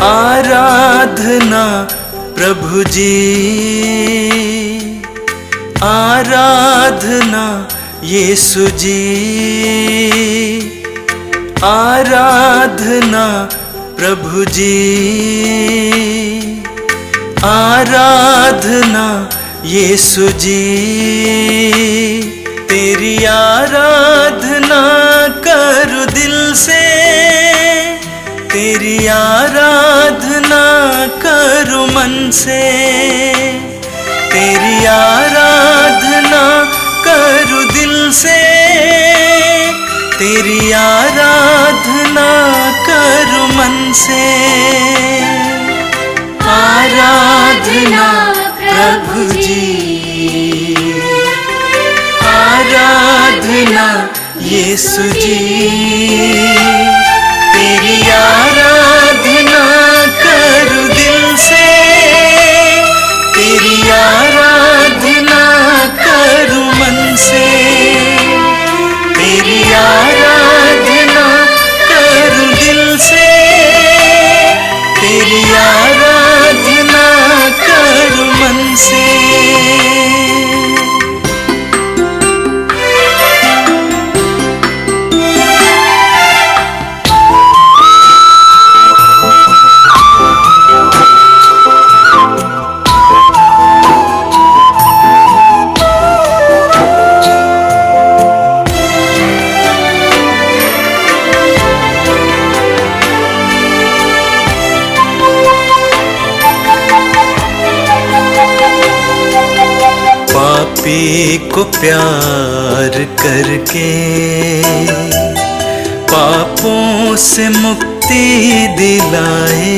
आराधना प्रभु जी, आराधना यीशु जी, आराधना प्रभु जी, आराधना यीशु जी। तेरी आराधना करूं दिल से, तेरी आराधना करूं मन से, तेरी आराधना करूं दिल से, तेरी आराधना करूं मन से। आराधना प्रभु जी, आराधना यीशु जी, तेरी आराधना करूं दिल से, तेरी आराधना करूं मन से, तेरी आराधना करूं दिल से, तेरी आराधना करूं मन से। पापी को प्यार करके पापों से मुक्ति दिलाए,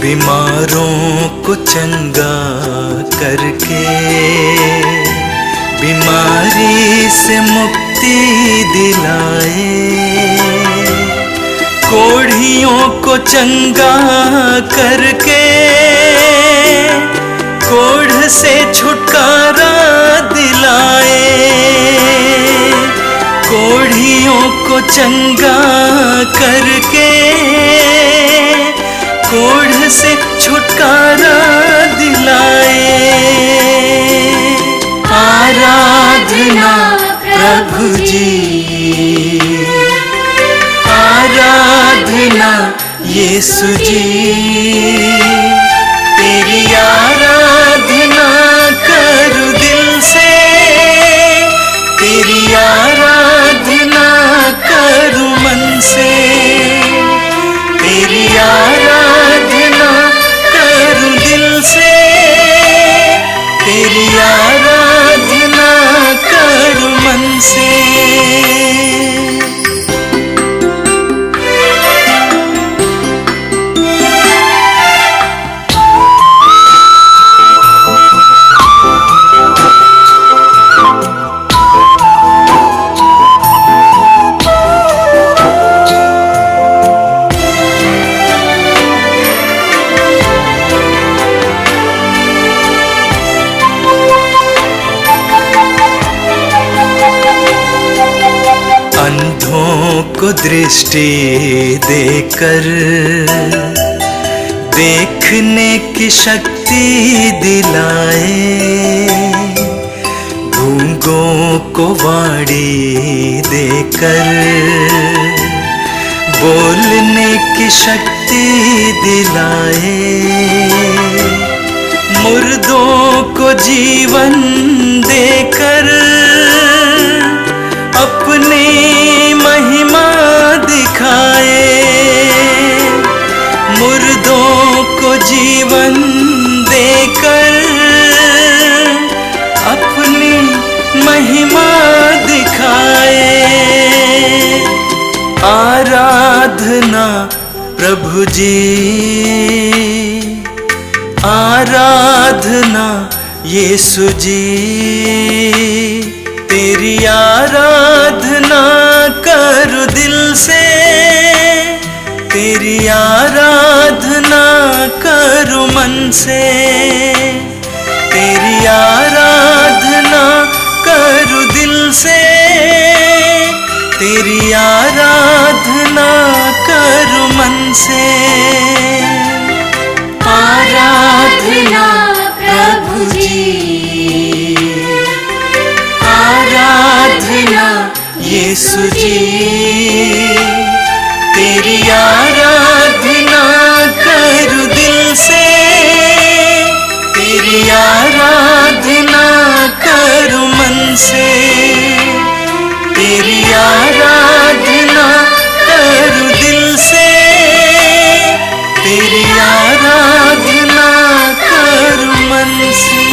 बीमारों को चंगा करके बीमारी से मुक्ति दिलाए, कोढ़ियों को चंगा करके कोढ़ से छुटकारा दिलाए, कोढ़ियों को चंगा करके कोढ़ से छुटकारा दिलाए। आराधना प्रभु जी, आराधना यीशु जी, तेरी आराधना करूं दिल से, तेरी आराधना करूं मन से, तेरी आराधना करूं दिल से, तेरी आराधना करूं मन से। अंधों को दृष्टि देकर देखने की शक्ति दिलाए, गूंगों को वाणी देकर बोलने की शक्ति दिलाए, मुर्दों को जीवन देकर अपनी महिमा दिखाए, मुर्दों को जीवन देकर अपनी महिमा दिखाए। आराधना प्रभु जी, आराधना यीशु जी, तेरी आराधना करूं दिल से, तेरी आराधना करूं मन से, तेरी आराधना करूं दिल से, तेरी आराधना करूं मन से। आराधना प्रभु जी, आराधना यीशु जी, तेरी आराधना करूं दिल से, तेरी आराधना करूं मन से, तेरी आराधना करूं दिल से, तेरी आराधना करूं मन से।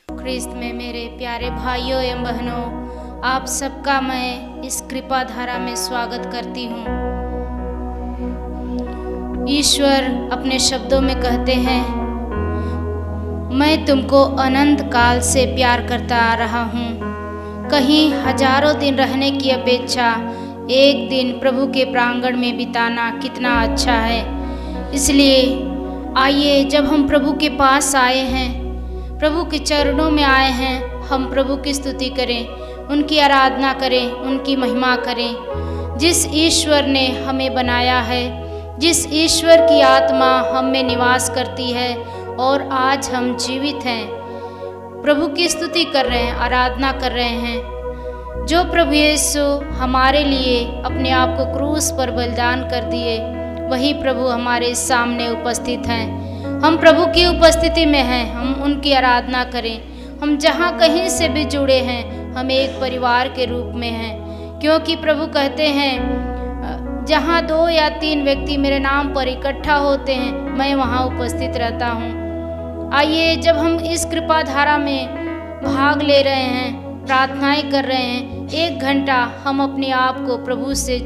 ख्रिस्त में मेरे प्यारे भाइयों एवं बहनों, आप सबका मैं इस कृपा धारा में स्वागत करती हूँ। ईश्वर अपने शब्दों में कहते हैं, मैं तुमको अनंत काल से प्यार करता आ रहा हूँ। कहीं हजारों दिन रहने की अपेक्षा एक दिन प्रभु के प्रांगण में बिताना कितना अच्छा है। इसलिए आइए, जब हम प्रभु के पास आए हैं, प्रभु के चरणों में आए हैं, हम प्रभु की स्तुति करें, उनकी आराधना करें, उनकी महिमा करें। जिस ईश्वर ने हमें बनाया है, जिस ईश्वर की आत्मा हम में निवास करती है और आज हम जीवित हैं, प्रभु की स्तुति कर रहे हैं, आराधना कर रहे हैं। जो प्रभु यीशु हमारे लिए अपने आप को क्रूस पर बलिदान कर दिए, वही प्रभु हमारे सामने उपस्थित हैं। हम प्रभु की उपस्थिति में हैं, हम उनकी आराधना करें। हम जहाँ कहीं से भी जुड़े हैं, हम एक परिवार के रूप में हैं, क्योंकि प्रभु कहते हैं, जहाँ 2 या 3 व्यक्ति मेरे नाम पर इकट्ठा होते हैं, मैं वहाँ उपस्थित रहता हूँ। आइए, जब हम इस कृपा धारा में भाग ले रहे हैं, प्रार्थनाएं कर रहे हैं, 1 घंटा हम अपने आप को प्रभु से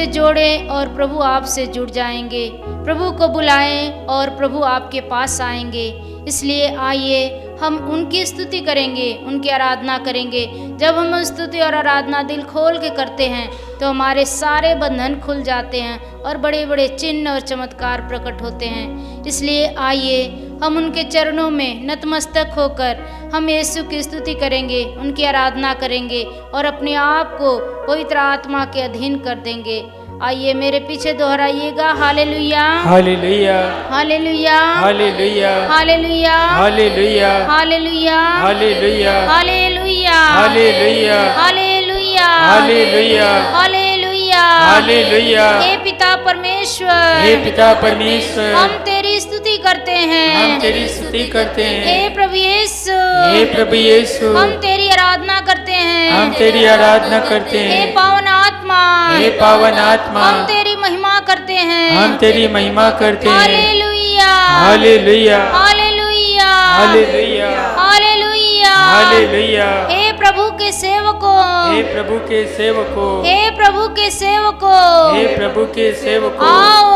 जोड़ें और प्रभु आपसे जुड़ जाएंगे। प्रभु को बुलाएं और प्रभु आपके पास आएंगे। इसलिए आइए, हम उनकी स्तुति करेंगे, उनकी आराधना करेंगे। जब हम स्तुति और आराधना दिल खोल के करते हैं, तो हमारे सारे बंधन खुल जाते हैं और बड़े बड़े चिन्ह और चमत्कार प्रकट होते हैं। इसलिए आइए, हम उनके चरणों में नतमस्तक होकर हम यीशु की स्तुति करेंगे, उनकी आराधना करेंगे और अपने आप को पवित्र आत्मा के अधीन कर देंगे। आइए, मेरे पीछे दोहराइएगा, hallelujah, hallelujah, hallelujah, hallelujah, hallelujah, hallelujah, hallelujah, hallelujah, hallelujah, hallelujah, hallelujah, hallelujah, hallelujah, hallelujah. हे पिता परमेश्वर, हे पिता परमेश्वर, हम तेरी स्तुति करते हैं, हम तेरी स्तुति करते हैं। हे प्रभु यीशु, हे प्रभु यीशु, हम तेरी आराधना करते हैं, हम तेरी आराधना करते हे हैं। पावन आत्मा, हे पावन आत्मा, हम तेरी महिमा करते हैं, हम तेरी महिमा करते हैं। Hallelujah, hallelujah, hallelujah, hallelujah, hallelujah, hallelujah. हे प्रभु के सेवकों, हे प्रभु के सेवकों, हे प्रभु के सेवकों, हे प्रभु के सेवकों, आओ,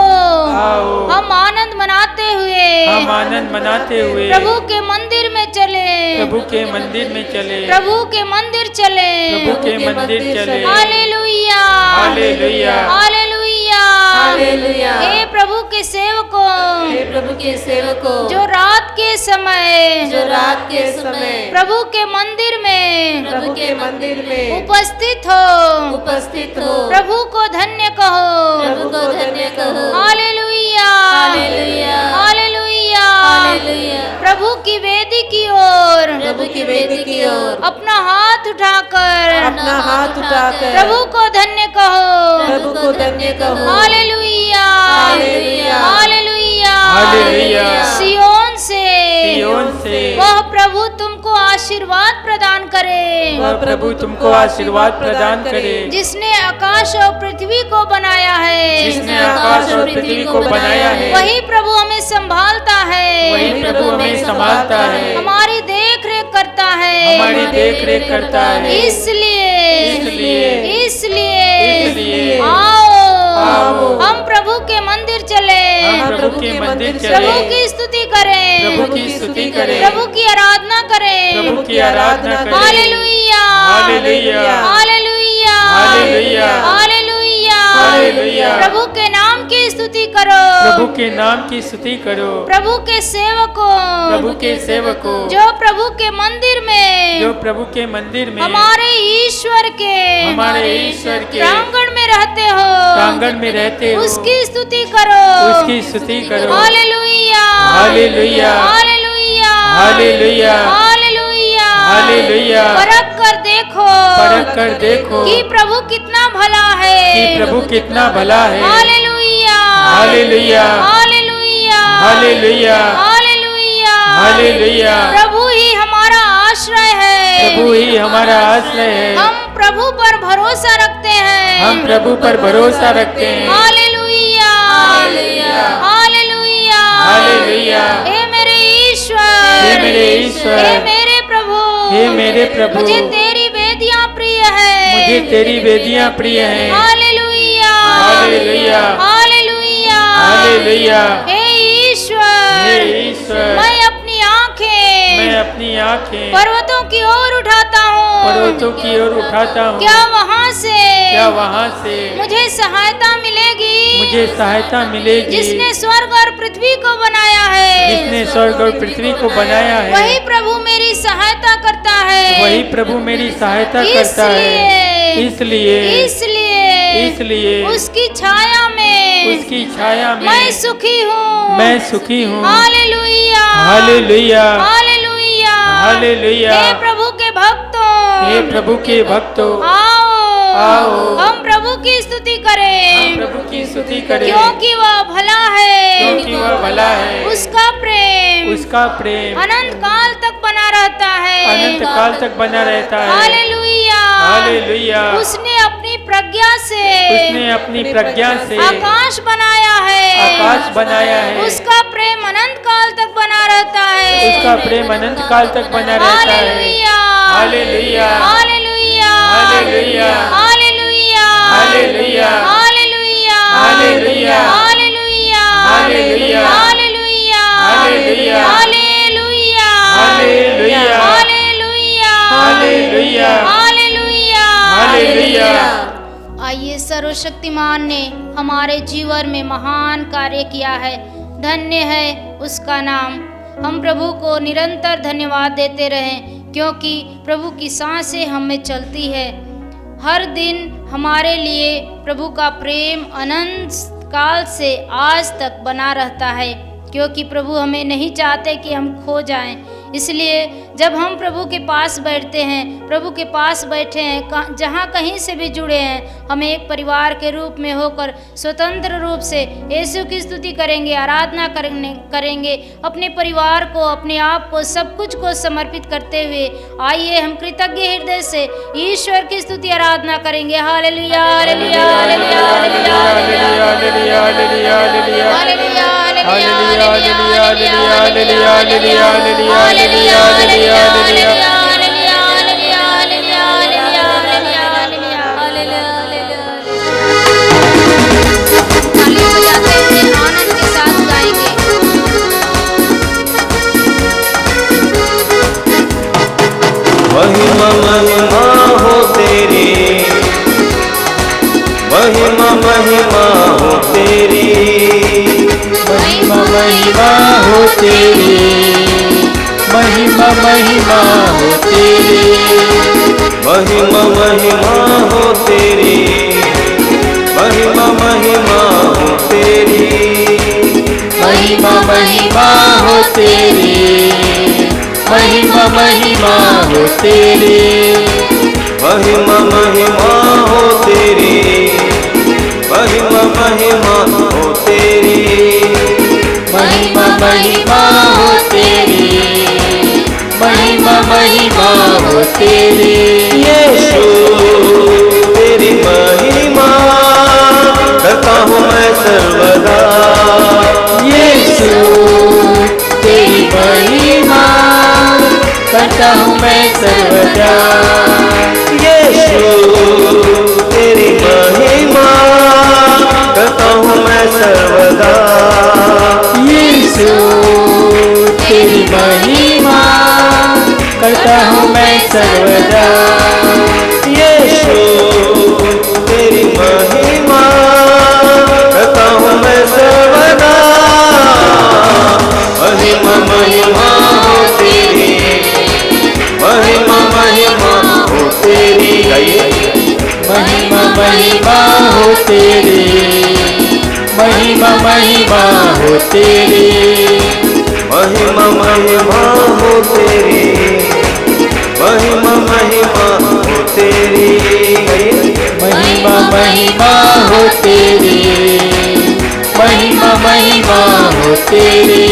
आओ, हम आनंद मनाते हुए, हम आनंद मनाते हुए प्रभु के मंदिर में चले, प्रभु के मंदिर में चले, प्रभु के मंदिर चले, प्रभु के मंदिर चले। Hallelujah, hallelujah, hallelujah, hallelujah. हे प्रभु के सेवकों, हे प्रभु के सेवकों, जो रात के समय, जो रात के समय प्रभु के मंदिर में प्रभु के मंदिर में उपस्थित हो, उपस्थित हो, प्रभु को धन्य कहो, प्रभु को धन्य कहो। Hallelujah, hallelujah, hallelujah, hallelujah. प्रभु की वेदी की ओर, प्रभु की वेदी की ओर अपना हाथ उठाकर, अपना हाथ उठाकर प्रभु को धन्य कहो, प्रभु को धन्य कहो। Hallelujah, hallelujah, hallelujah, hallelujah. Zion से वह प्रभु तुमको आशीर्वाद प्रदान करे, वह प्रभु तुमको आशीर्वाद प्रदान करे, जिसने आकाश और पृथ्वी को बनाया है, जिसने आकाश और पृथ्वी को बनाया है। वही प्रभु हमें संभालता है, वही प्रभु हमें संभालता है, हमारी देख रेख करता है, हमारी देख रेख करता है। इसलिए इसलिए आओ, आओ, हम प्रभु के मंदिर चले, हम प्रभु के मंदिर चले, प्रभु की स्तुति करें, प्रभु की स्तुति करें, प्रभु की आराधना करें, प्रभु की आराधना करें। Hallelujah, hallelujah, hallelujah, hallelujah, hallelujah, hallelujah. प्रभु के नाम की स्तुति करो, प्रभु के नाम की स्तुति करो। प्रभु के सेवकों, प्रभु के सेवकों, जो प्रभु के मंदिर में, जो प्रभु के मंदिर में, हमारे ईश्वर के प्रांगण में रहते हो, प्रांगण में रहते हो, उसकी स्तुति करो, उसकी स्तुति करो। Hallelujah, hallelujah, hallelujah, hallelujah, hallelujah, hallelujah. परख कर देखो, परख कर देखो कि प्रभु कितना भला है, कि प्रभु कितना भला है। Hallelujah, hallelujah, hallelujah, hallelujah, hallelujah, hallelujah. प्रभु ही हमारा आश्रय है, प्रभु ही हमारा आश्रय है। हम प्रभु पर भरोसा रखते हैं, हम प्रभु पर भरोसा रखते हैं। Hallelujah, hallelujah, hallelujah, hallelujah. हे मेरे ईश्वर, हे मेरे ईश्वर, हे मेरे प्रभु, हे मेरे प्रभु, मुझे तेरी वेदियां प्रिय है, मुझे तेरी वेदियां प्रिय हैं। Hallelujah, hallelujah, hallelujah, hallelujah. हे ईश्वर, हे ईश्वर, मैं अपनी आंखें पर्वतों की ओर उठाता हूँ, पर्वतों की ओर उठाता हूँ। क्या वहाँ से मुझे सहायता मिलेगी, मुझे सहायता मिलेगी। जिसने स्वर्ग और पृथ्वी को बनाया है, जिसने स्वर्ग और पृथ्वी को बनाया है, वही प्रभु मेरी सहायता करता है, वही प्रभु मेरी सहायता करता है। इसलिए उसकी छाया में मैं सुखी हूँ, हालेलुया, हालेलुया, हालेलुया, हालेलुया। हे प्रभु के भक्तों, आओ, हम प्रभु की स्तुति करें, प्रभु की स्तुति करें, क्योंकि वह भला है, उसका प्रेम अनंत काल तक बना रहता है। Hallelujah, hallelujah. उसने अपनी प्रज्ञा से आकाश बनाया है, उसका प्रेम अनंत काल तक बना रहता है, hallelujah, hallelujah, hallelujah, hallelujah, hallelujah, hallelujah, hallelujah, hallelujah, hallelujah, hallelujah, hallelujah, hallelujah, hallelujah, hallelujah, hallelujah, hallelujah, hallelujah, hallelujah. आइए, सर्वशक्तिमान ने हमारे जीवन में महान कार्य किया है, धन्य है उसका नाम। हम प्रभु को निरंतर धन्यवाद देते रहें, क्योंकि प्रभु की सांसें हम में चलती है। हर दिन हमारे लिए प्रभु का प्रेम अनंत काल से आज तक बना रहता है, क्योंकि प्रभु हमें नहीं चाहते कि हम खो जाएं। इसलिए जब हम प्रभु के पास बैठते हैं, प्रभु के पास बैठे हैं, जहाँ कहीं से भी जुड़े हैं, हम एक परिवार के रूप में होकर स्वतंत्र रूप से यीशु की स्तुति करेंगे, आराधना करेंगे, अपने परिवार को, अपने आप को, सब कुछ को समर्पित करते हुए आइए हम कृतज्ञ हृदय से ईश्वर की स्तुति आराधना करेंगे। Hallelujah, hallelujah, hallelujah, hallelujah, hallelujah, hallelujah, hallelujah, ताली बजाते हुए आनंद के साथ गाएंगे। महिमा महिमा हो तेरी, महिमा महिमा हो तेरी, महिमा महिमा हो तेरी, महिमा महिमा हो तेरी, महिमा महिमा हो तेरी, महिमा महिमा हो तेरी, महिमा महिमा हो तेरी, महिमा महिमा हो तेरी, महिमा महिमा हो तेरी, महिमा महिमा हो तेरी, महिमा महिमा हो तेरी, महिमा महिमा हो तेरी। यीशु तेरी महिमा करता हूँ मैं सर्वदा, यीशु तेरी महिमा करता हूँ मैं सर्वदा, यीशु तेरी महिमा करता हूँ मैं सर्वदा, यीशु तेरी महिमा करता हूँ मैं सर्वदा, यीशु तेरी महिमा करता हूँ मैं सर्वदा, महिमा महिमा हो तेरी, महिमा महिमा हो तेरी, महिमा महिमा हो तेरी, महिमा महिमा हो तेरी, महिमा महिमा हो तेरी, महिमा महिमा हो तेरी, महिमा महिमा हो तेरी, महिमा महिमा हो तेरी।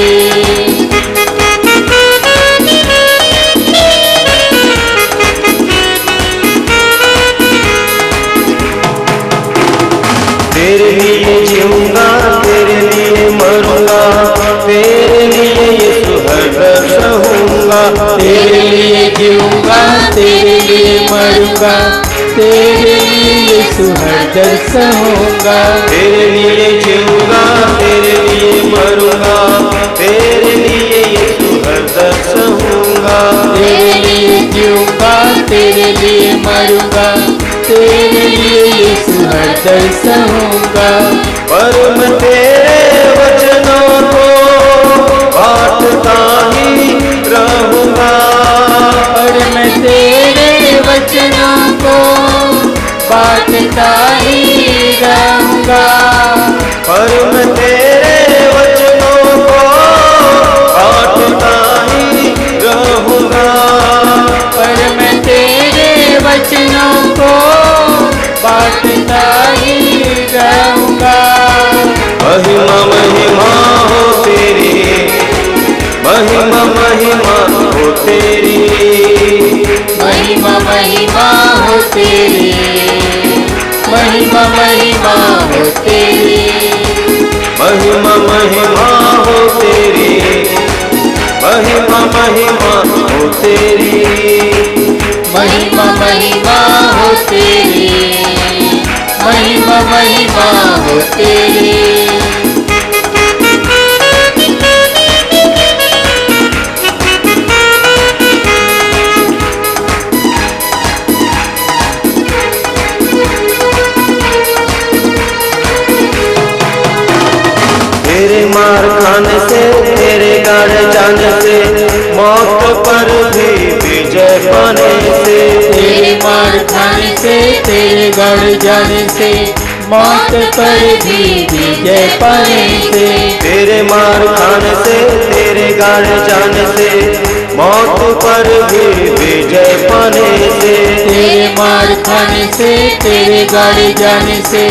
तेरे लिए जीऊंगा, तेरे लिए मरूंगा, तेरे लिए यीशु हरदम सहूंगा, तेरे लिए जीऊंगा, तेरे लिए मरूंगा, तेरे लिए यीशु हरदम सहूंगा। तेरे लिए जीऊंगा, तेरे लिए मरूंगा, तेरे लिए यीशु हरदम सहूंगा, तेरे लिए जीऊंगा, तेरे लिए मरूंगा, तेरे लिए यीशु हरदम सहूंगा। पर मैं तेरे वचनों को बांटता ही रहूंगा, और मैं तेरे वचनों को बांटता ही रहूंगा, पर मैं तेरे वचनों को बांटता ही रहूंगा, पर मैं तेरे वचनों को बांटता ही रहूंगा। महिमा महिमा हो तेरी, महिमा महिमा हो तेरी, महिमा महिमा हो तेरी, महिमा महिमा हो तेरी, महिमा महिमा हो तेरी, महिमा महिमा हो तेरी, महिमा महिमा हो तेरी, महिमा महिमा हो तेरी। तेरे मार खाने से, तेरे गाड़े जाने से, मौत पर भी विजय पाने से, तेरे मार खाने से, तेरे गढ़ जाने से, मौत पर भी विजय पाने से, तेरे मार खाने से, तेरे गाड़े जाने से, मौत पर भी विजय पाने से, तेरे मार खाने से, तेरे गढ़ जाने से,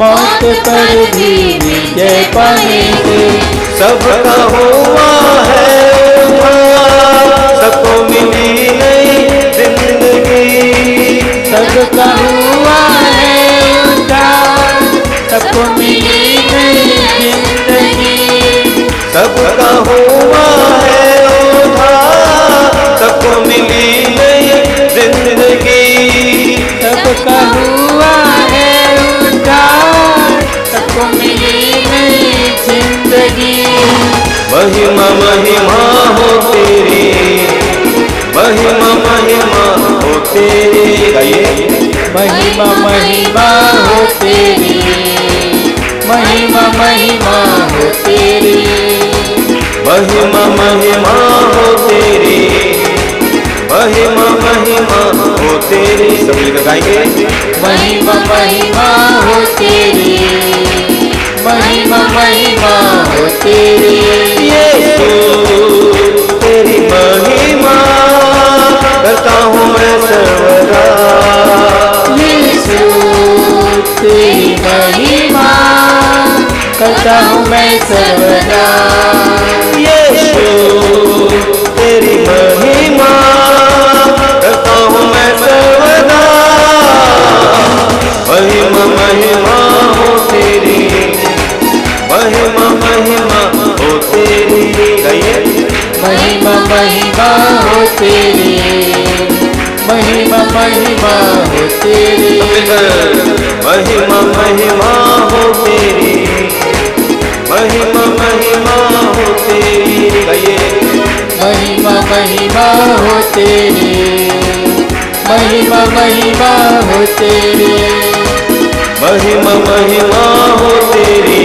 मौत पर भी विजय पाने से। सबका हुआ है उद्धार, सबको मिली नई जिंदगी, सबका हुआ है उद्धार, सबको मिली नई जिंदगी, सबका हुआ है उद्धार, सबको मिली नई जिंदगी, सबका हुआ है उद्धार, सबको मिली नई जिंदगी। महिमा महिमा हो तेरी, महिमा महिमा हो तेरी, महिमा महिमा हो तेरी, महिमा महिमा हो तेरी, महिमा महिमा हो तेरी, महिमा महिमा हो तेरी। सब मिलकर गाएंगे। महिमा महिमा हो तेरी, महिमा महिमा हो तेरी। यीशु तेरी महिमा करता हूँ मैं सर्वदा, यीशु तेरी महिमा करता हूँ मैं सर्वदा, यीशु तेरी महिमा करता हूँ मैं सर्वदा। महिमा महिमा हो तेरी, महिमा महिमा हो तेरी, महिमा महिमा हो तेरी, महिमा महिमा हो तेरी, महिमा महिमा हो तेरी, महिमा महिमा हो तेरी, महिमा महिमा हो तेरी, महिमा महिमा हो तेरी, महिमा महिमा हो तेरी,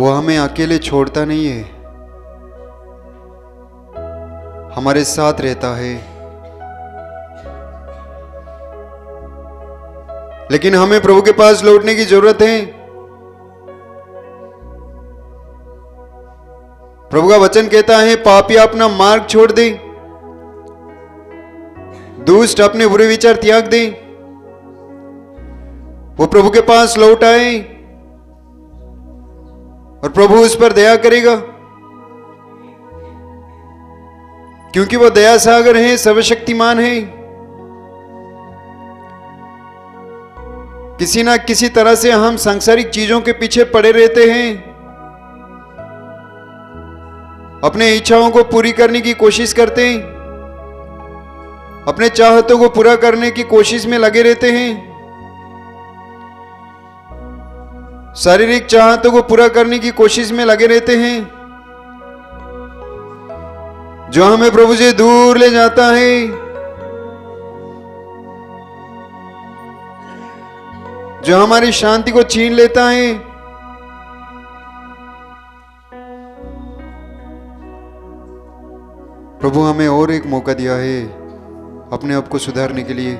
वो हमें अकेले छोड़ता नहीं है, हमारे साथ रहता है। लेकिन हमें प्रभु के पास लौटने की जरूरत है। प्रभु का वचन कहता है, पापी अपना मार्ग छोड़ दे, दुष्ट अपने बुरे विचार त्याग दे, वो प्रभु के पास लौट आए और प्रभु उस पर दया करेगा, क्योंकि वो दया सागर है, सर्वशक्तिमान है। किसी ना किसी तरह से हम सांसारिक चीजों के पीछे पड़े रहते हैं, अपने इच्छाओं को पूरी करने की कोशिश करते हैं, अपने चाहतों को पूरा करने की कोशिश में लगे रहते हैं, शारीरिक चाहतों को पूरा करने की कोशिश में लगे रहते हैं, जो हमें प्रभु से दूर ले जाता है। जो हमारी शांति को छीन लेता है। प्रभु हमें और एक मौका दिया है अपने आप को सुधारने के लिए।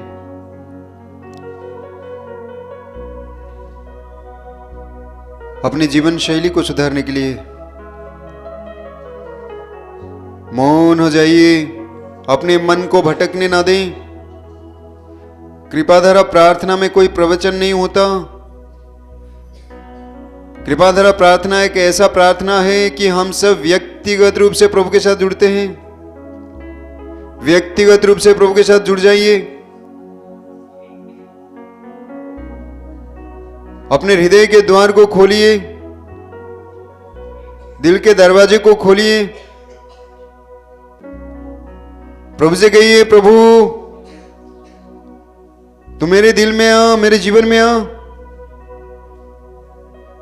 अपनी जीवन शैली को सुधारने के लिए मौन हो जाइए, अपने मन को भटकने ना दें। कृपाधारा प्रार्थना में कोई प्रवचन नहीं होता। कृपाधारा प्रार्थना एक ऐसा प्रार्थना है कि हम सब व्यक्तिगत रूप से प्रभु के साथ जुड़ते हैं। व्यक्तिगत रूप से प्रभु के साथ जुड़ जाइए। अपने हृदय के द्वार को खोलिए, दिल के दरवाजे को खोलिए। प्रभु से कहिए, प्रभु तू मेरे दिल में आ, मेरे जीवन में आ।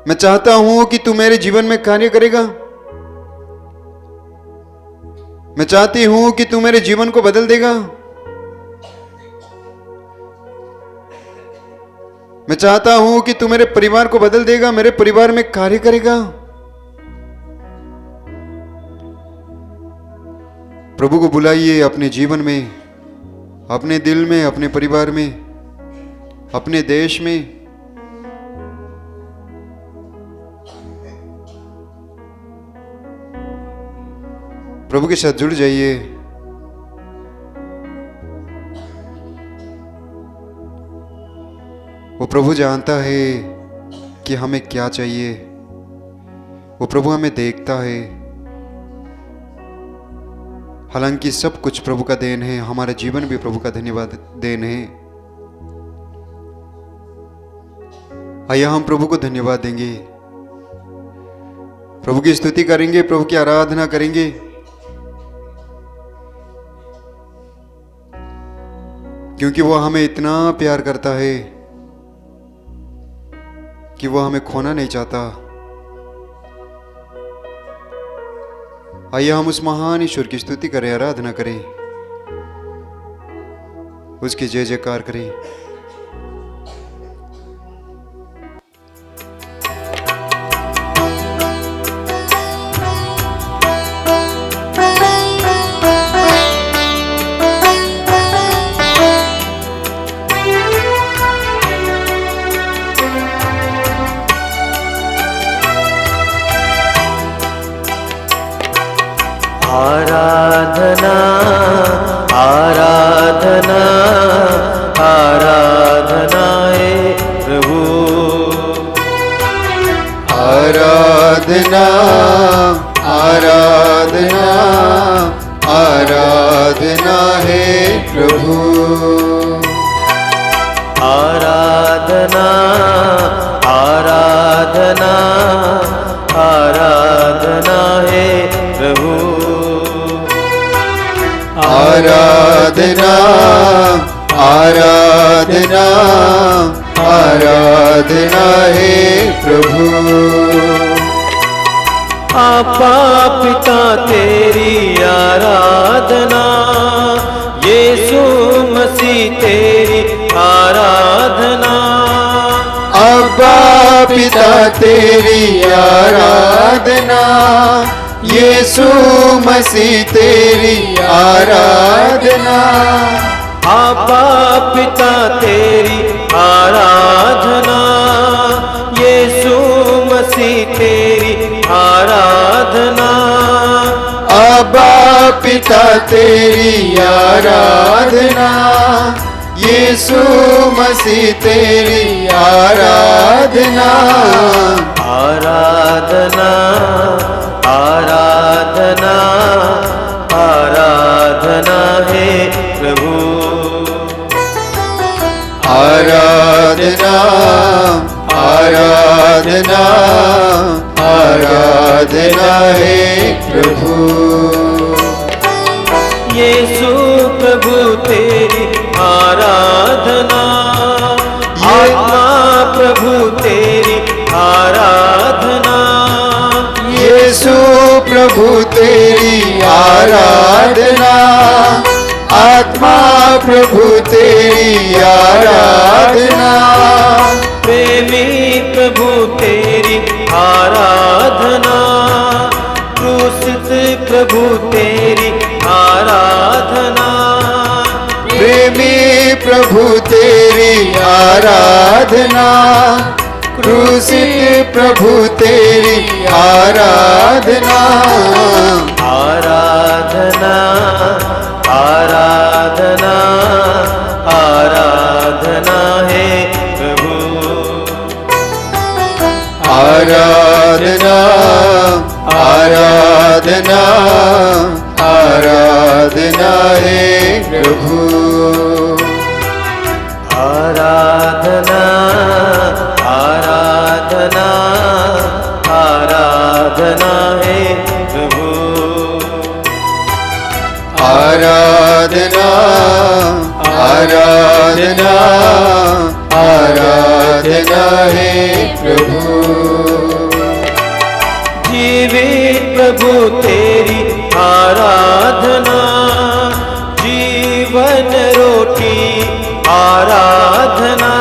मैं चाहता हूं कि तू मेरे जीवन में कार्य करेगा। मैं चाहती हूं कि तू मेरे जीवन को बदल देगा। मैं चाहता हूं कि तू मेरे परिवार को बदल देगा, मेरे परिवार में कार्य करेगा। प्रभु को बुलाइए अपने जीवन में, अपने दिल में, अपने परिवार में, अपने देश में। प्रभु के साथ जुड़ जाइए। वो प्रभु जानता है कि हमें क्या चाहिए। वो प्रभु हमें देखता है। हालांकि सब कुछ प्रभु का देन है, हमारा जीवन भी प्रभु का धन्यवाद देन है। आइए हम प्रभु को धन्यवाद देंगे, प्रभु की स्तुति करेंगे, प्रभु की आराधना करेंगे। क्योंकि वो हमें इतना प्यार करता है कि वो हमें खोना नहीं चाहता। आइए हम उस महान ईश्वर की स्तुति करें, आराधना करें, उसकी जय जयकार करें। आराधना आराधना आराधना है प्रभु। आराधना आराधना आराधना है प्रभु। आराधना आराधना आराधना है प्रभु। आराधना आराधना आराधना है प्रभु। आपा पिता तेरी आराधना, यीशु मसीह तेरी आराधना। अब्बा पिता तेरी आराधना, यीशु मसीह तेरी आराधना। आबा पिता तेरी आराधना, यीशु मसीह तेरी आराधना। आबा पिता तेरी आराधना, यीशु मसीह तेरी आराधना। आराधना आराधना आराधना है प्रभु। आराधना आराधना आराधना है प्रभु। यीशु प्रभु तेरी आराधना, आत्मा प्रभु तेरी आराधना। यीशु प्रभु तेरी आराधना, आत्मा प्रभु तेरी आराधना। प्रेमी प्रभु तेरी आराधना, क्रूसित प्रभु तेरी आराधना। प्रेमी प्रभु तेरी आराधना, क्रूसित प्रभु तेरी आराधना। आराधना आराधना आराधना है प्रभु। आराधना आराधना आराधना है प्रभु। आराधना आराधना आराधना है प्रभु। आराधना आराधना आराधना है प्रभु। जीवित प्रभु तेरी आराधना, जीवन रोटी आराधना।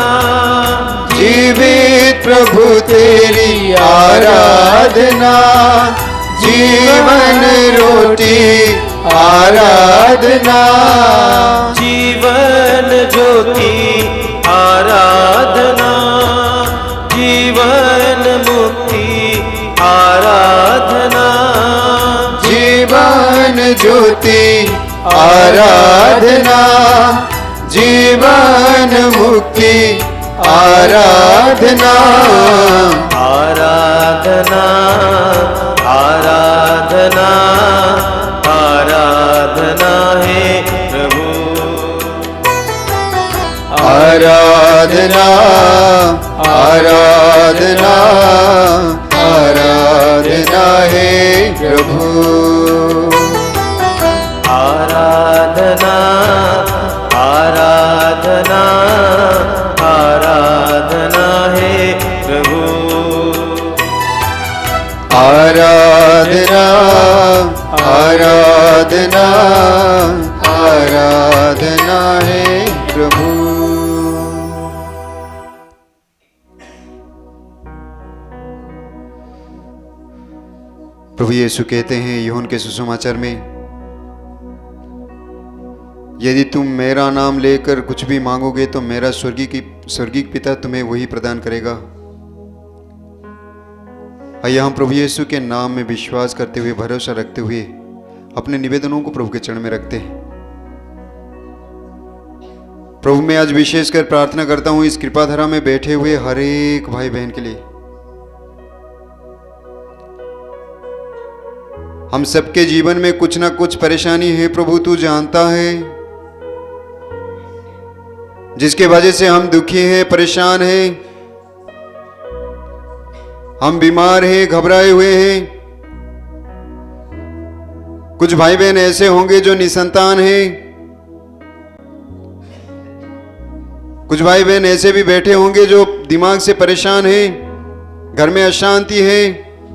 जीवित प्रभु तेरी आराधना, जीवन रोटी आराधना। जीवन ज्योति आराधना, जीवन मुक्ति आराधना। जीवन ज्योति आराधना, जीवन मुक्ति आराधना। आराधना आराधना आराधना है प्रभु। आराधना आराधना आराधना है प्रभु। आराधना आराधना आराधना है प्रभु। आराधना आराधना आराधना है प्रभु। प्रभु यीशु कहते हैं यूहन्ना के सुसमाचार में, यदि तुम मेरा नाम लेकर कुछ भी मांगोगे तो मेरा स्वर्गीय पिता तुम्हें वही प्रदान करेगा। आइए हम प्रभु यीशु के नाम में विश्वास करते हुए, भरोसा रखते हुए अपने निवेदनों को प्रभु के चरण में रखते हैं। प्रभु मैं आज विशेषकर प्रार्थना करता हूं इस कृपाधारा में बैठे हुए हर एक भाई बहन के लिए। हम सबके जीवन में कुछ ना कुछ परेशानी है प्रभु, तू जानता है, जिसके वजह से हम दुखी हैं, परेशान हैं, हम बीमार हैं, घबराए हुए हैं। कुछ भाई बहन ऐसे होंगे जो निसंतान हैं, कुछ भाई बहन ऐसे भी बैठे होंगे जो दिमाग से परेशान हैं, घर में अशांति है,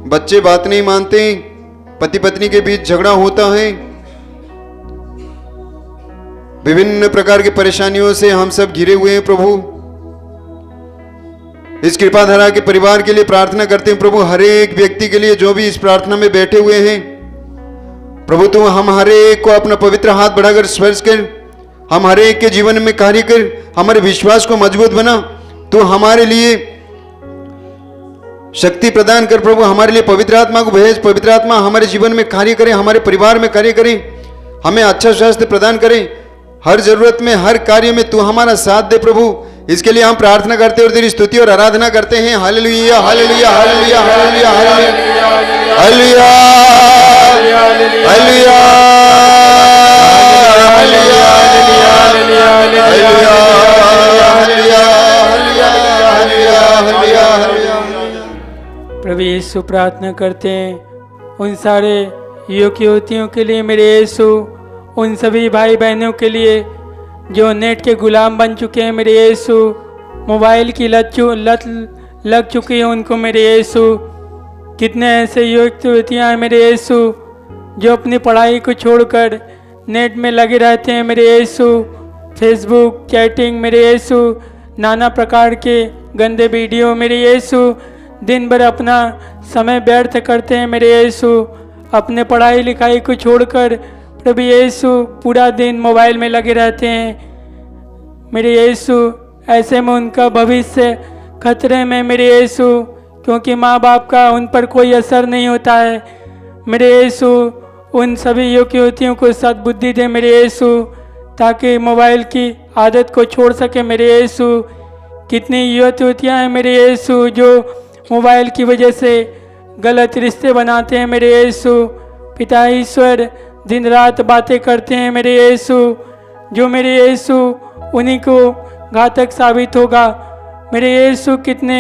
बच्चे बात नहीं मानते, पति पत्नी के बीच झगड़ा होता है। विभिन्न प्रकार की परेशानियों से हम सब घिरे हुए हैं प्रभु। इस कृपाधारा के परिवार के लिए प्रार्थना करते हैं प्रभु, हर एक व्यक्ति के लिए जो भी इस प्रार्थना में बैठे हुए हैं प्रभु, तू हम हर एक को अपना पवित्र हाथ बढ़ाकर स्पर्श कर, हम हर एक के जीवन में कार्य कर, हमारे विश्वास को मजबूत बना, तू हमारे लिए शक्ति प्रदान कर प्रभु, हमारे लिए पवित्र आत्मा को भेज, पवित्र आत्मा हमारे जीवन में कार्य करे, हमारे परिवार में कार्य करे, हमें अच्छा स्वास्थ्य प्रदान करे, हर जरूरत में हर कार्य में तू हमारा साथ दे प्रभु। इसके लिए हम प्रार्थना करते हैं और तेरी स्तुति और आराधना करते हैं। Hallelujah hallelujah hallelujah hallelujah hallelujah hallelujah hallelujah प्रभु यीशु प्रार्थना करते हैं उन सारे युवक युवतियों के लिए मेरे यीशु, उन सभी भाई बहनों के लिए जो नेट के गुलाम बन चुके हैं मेरे यीशु, मोबाइल की लत लग चुकी है उनको मेरे यीशु। कितने ऐसे युवक युवतियाँ हैं मेरे यीशु जो अपनी पढ़ाई को छोड़कर नेट में लगे रहते हैं मेरे यीशु, फेसबुक चैटिंग मेरे यीशु, नाना प्रकार के गंदे वीडियो मेरे यीशु, दिन भर अपना समय व्यर्थ करते हैं मेरे यीशु, अपने पढ़ाई लिखाई को छोड़कर प्रभु यीशु पूरा दिन मोबाइल में लगे रहते हैं मेरे यीशु। ऐसे में उनका भविष्य खतरे में मेरे यीशु, क्योंकि माँ बाप का उन पर कोई असर नहीं होता है मेरे यीशु। उन सभी युवक युवतियों को सद्बुद्धि दे मेरे यीशु, ताकि मोबाइल की आदत को छोड़ सके मेरे यीशु। कितनी युवक युवतियाँ हैं मेरे यीशु जो मोबाइल की वजह से गलत रिश्ते बनाते हैं मेरे यीशु। पिता ईश्वर दिन रात बातें करते हैं मेरे यीशु, जो मेरे यीशु उन्हीं को घातक साबित होगा मेरे यीशु। कितने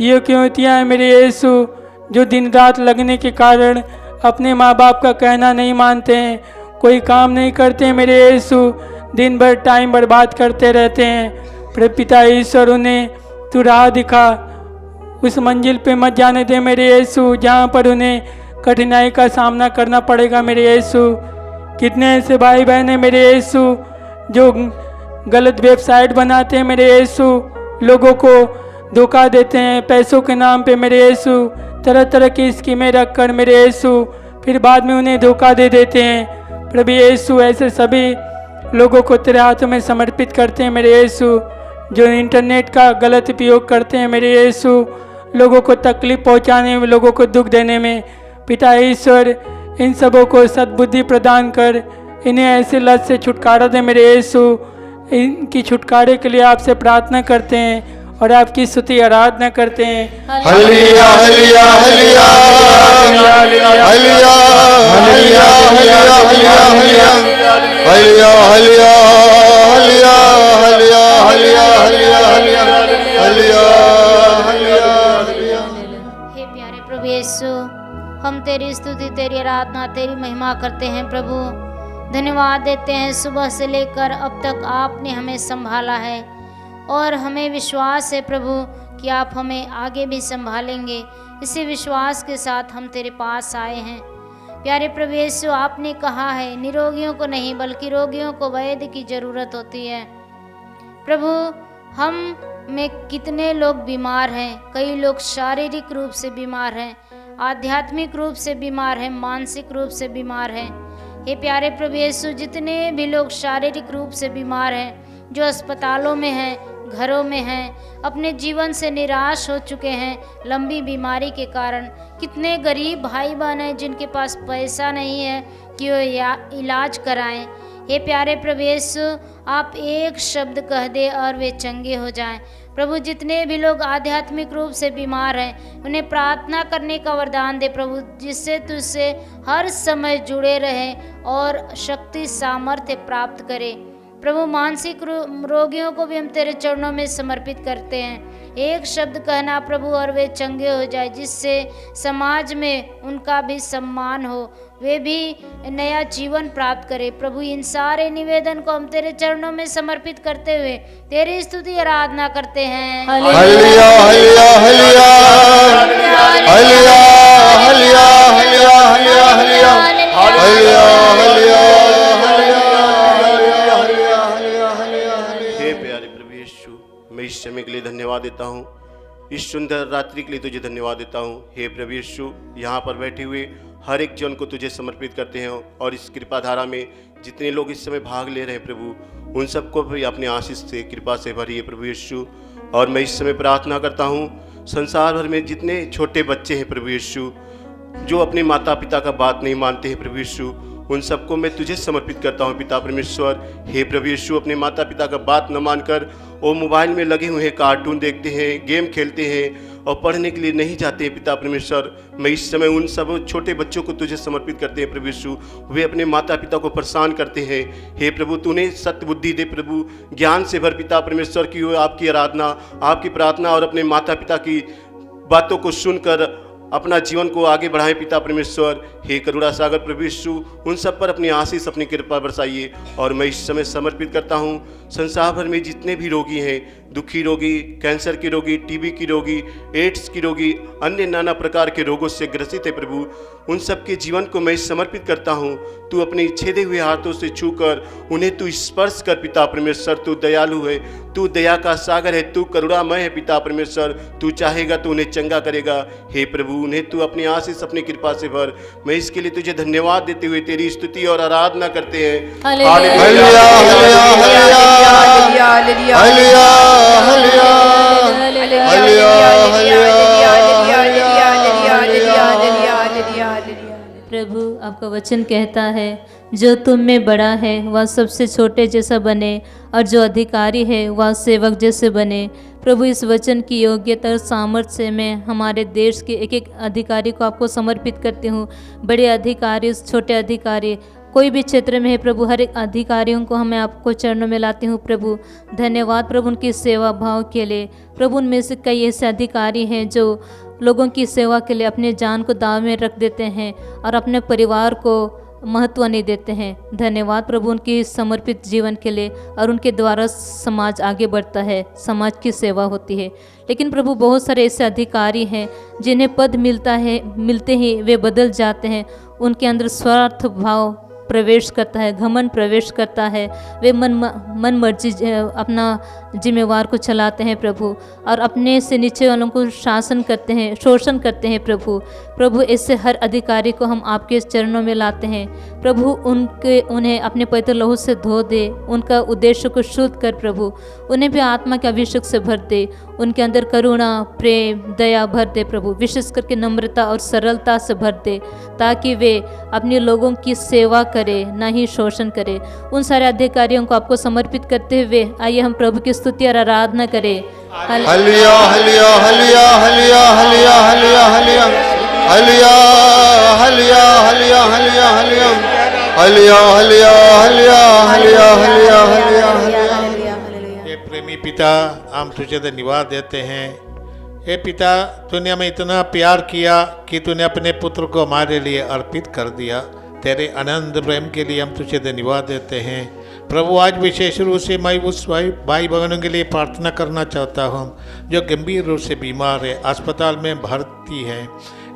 युवक युवतियाँ हैं मेरे यीशु जो दिन रात लगने के कारण अपने माँ बाप का कहना नहीं मानते हैं, कोई काम नहीं करते हैं मेरे यीशु, दिन भर टाइम बर्बाद करते रहते हैं। फिर पिता ईश्वर उन्हें तू राह दिखा, उस मंजिल पे मत जाने दे मेरे यीशु जहाँ पर उन्हें कठिनाई का सामना करना पड़ेगा मेरे यीशु। कितने ऐसे भाई बहन हैं मेरे यीशु जो गलत वेबसाइट बनाते हैं मेरे यीशु, लोगों को धोखा देते हैं पैसों के नाम पे मेरे यीशु, तरह तरह की स्कीमें रखकर मेरे यीशु फिर बाद में उन्हें धोखा दे देते हैं। प्रभु यीशु ऐसे सभी लोगों को तेरे हाथों में समर्पित करते हैं मेरे यीशु, जो इंटरनेट का गलत उपयोग करते हैं मेरे यीशु, लोगों को तकलीफ पहुंचाने में, लोगों को दुख देने में। पिता ईश्वर इन सबों को सद्बुद्धि प्रदान कर इन्हें ऐसे लत से छुटकारा दे मेरे यीशु। इनकी छुटकारे के लिए आपसे प्रार्थना करते हैं और आपकी स्तुति आराधना करते हैं। Hallelujah hallelujah hallelujah hallelujah hallelujah hallelujah hallelujah hallelujah hallelujah hallelujah. हे प्यारे प्रभु यीशु, हम तेरी स्तुति तेरी आराधना तेरी महिमा करते हैं प्रभु। धन्यवाद देते हैं सुबह से लेकर अब तक आपने हमें संभाला है और हमें विश्वास है प्रभु कि आप हमें आगे भी संभालेंगे। इसी विश्वास के साथ हम तेरे पास आए हैं। प्यारे प्रभु यीशु, आपने कहा है निरोगियों को नहीं बल्कि रोगियों को वैद्य की ज़रूरत होती है। प्रभु हम में कितने लोग बीमार हैं, कई लोग शारीरिक रूप से बीमार हैं, आध्यात्मिक रूप से बीमार हैं, मानसिक रूप से बीमार हैं। हे प्यारे प्रभु यीशु, जितने भी लोग शारीरिक रूप से बीमार हैं, जो अस्पतालों में हैं, घरों में हैं, अपने जीवन से निराश हो चुके हैं लंबी बीमारी के कारण, कितने गरीब भाई बहन हैं जिनके पास पैसा नहीं है कि वो इलाज कराएं। हे प्यारे प्रभु यीशु, आप एक शब्द कह दे और वे चंगे हो जाएं। प्रभु जितने भी लोग आध्यात्मिक रूप से बीमार हैं उन्हें प्रार्थना करने का वरदान दे प्रभु, जिससे तुझसे हर समय जुड़े रहें और शक्ति सामर्थ्य प्राप्त करें। प्रभु मानसिक रोगियों को भी हम तेरे चरणों में समर्पित करते हैं। एक शब्द कहना प्रभु और वे चंगे हो जाए, जिससे समाज में उनका भी सम्मान हो, वे भी नया जीवन प्राप्त करें। प्रभु इन सारे निवेदन को हम तेरे चरणों में समर्पित करते हुए तेरी स्तुति आराधना करते हैं। Hallelujah hallelujah hallelujah hallelujah hallelujah hallelujah hallelujah hallelujah. हे प्यारे प्रभु यीशु, मैं इस समय के लिए धन्यवाद देता हूँ इस सुंदर रात्रि के लिए तुझे धन्यवाद देता हूँ। हे प्रभु यीशु, यहाँ पर बैठे हुए हर एक जन को तुझे समर्पित करते हैं और इस कृपा धारा में जितने लोग इस समय भाग ले रहे हैं प्रभु, उन सबको भी अपने आशीष से कृपा से भरिए प्रभु यीशु। और मैं इस समय प्रार्थना करता हूँ संसार भर में जितने छोटे बच्चे हैं प्रभु यीशु, जो अपने माता पिता का बात नहीं मानते हैं प्रभु यीशु, उन सबको मैं तुझे समर्पित करता हूँ पिता परमेश्वर। हे प्रभु यीशु, अपने माता पिता का बात न मानकर वो मोबाइल में लगे हुए हैं, कार्टून देखते हैं, गेम खेलते हैं और पढ़ने के लिए नहीं जाते हैं पिता परमेश्वर। मैं इस समय उन सब छोटे बच्चों को तुझे समर्पित करते हैं प्रभु यीशु। वे अपने माता पिता को परेशान करते हैं। हे प्रभु, तूने सत्य बुद्धि दे प्रभु, ज्ञान से भर पिता परमेश्वर की वो आपकी आराधना, आपकी प्रार्थना और अपने माता पिता की बातों को सुनकर अपना जीवन को आगे बढ़ाएं पिता परमेश्वर। हे करुणा सागर प्रभु यीशु, उन सब पर अपनी आशीष अपनी कृपा बरसाइए। और मैं इस समय समर्पित करता हूँ संसार भर में जितने भी रोगी हैं, दुखी रोगी, कैंसर के रोगी, टीबी की रोगी, एड्स की रोगी, अन्य नाना प्रकार के रोगों से ग्रसित है प्रभु, उन सब के जीवन को मैं समर्पित करता हूँ। तू अपने छेदे हुए हाथों से छूकर उन्हें तू स्पर्श कर पिता परमेश्वर। तू दयालु है, तू दया का सागर है, तू करुणामय है पिता परमेश्वर। तू चाहेगा तो उन्हें चंगा करेगा। हे प्रभु, उन्हें तू अपनी आशीष अपनी कृपा से भर। मैं इसके लिए तुझे धन्यवाद देते हुए तेरी स्तुति और आराधना करते हैं। हालेलुया, हालेलुया, हालेलुया, हालेलुया, प्रभु, आपका वचन कहता है जो तुम में बड़ा है वह सबसे छोटे जैसा बने और जो अधिकारी है वह सेवक जैसे बने। प्रभु, इस वचन की योग्यता और सामर्थ्य से मैं हमारे देश के एक एक अधिकारी को आपको समर्पित करती हूँ। बड़े अधिकारी, छोटे अधिकारी, कोई भी क्षेत्र में है प्रभु, हर एक अधिकारियों को मैं आपको चरणों में लाती हूँ प्रभु। धन्यवाद प्रभु उनकी सेवा भाव के लिए। प्रभु, उनमें से कई ऐसे अधिकारी हैं जो लोगों की सेवा के लिए अपने जान को दाव में रख देते हैं और अपने परिवार को महत्व नहीं देते हैं। धन्यवाद प्रभु उनकी समर्पित जीवन के लिए, और उनके द्वारा समाज आगे बढ़ता है, समाज की सेवा होती है। लेकिन प्रभु, बहुत सारे ऐसे अधिकारी हैं जिन्हें पद मिलते ही वे बदल जाते हैं। उनके अंदर स्वार्थ भाव प्रवेश करता है, घमंड प्रवेश करता है। वे मन मर्जी अपना जिम्मेवार को चलाते हैं प्रभु, और अपने से नीचे वालों को शासन करते हैं, शोषण करते हैं प्रभु। ऐसे हर अधिकारी को हम आपके चरणों में लाते हैं प्रभु। उन्हें अपने पवित्र लहू से धो दे, उनका उद्देश्य को शुद्ध कर प्रभु। उन्हें भी आत्मा के अभिषेक से भर दे, उनके अंदर करुणा, प्रेम, दया भर दे प्रभु। विशेष करके नम्रता और सरलता से भर दे, ताकि वे अपने लोगों की सेवा करे, ना ही शोषण करे। उन सारे अधिकारियों को आपको समर्पित करते हुए आइए हम प्रभु की स्तुति और आराधना करें। Hallelujah, hallelujah, hallelujah, hallelujah, hallelujah, hallelujah, hallelujah, hallelujah, hallelujah, hallelujah, hallelujah, hallelujah, hallelujah, hallelujah, hallelujah. हे प्रेमी पिता, हम तुझे धन्यवाद देते हैं। हे पिता, तूने हमें इतना प्यार किया कि तूने अपने पुत्र को हमारे लिए अर्पित कर दिया। तेरे अनंत प्रेम के लिए हम तुझे धन्यवाद देते हैं प्रभु। आज विशेष रूप से मैं उस भाई बहनों के लिए प्रार्थना करना चाहता हूँ जो गंभीर रूप से बीमार है, अस्पताल में भर्ती है।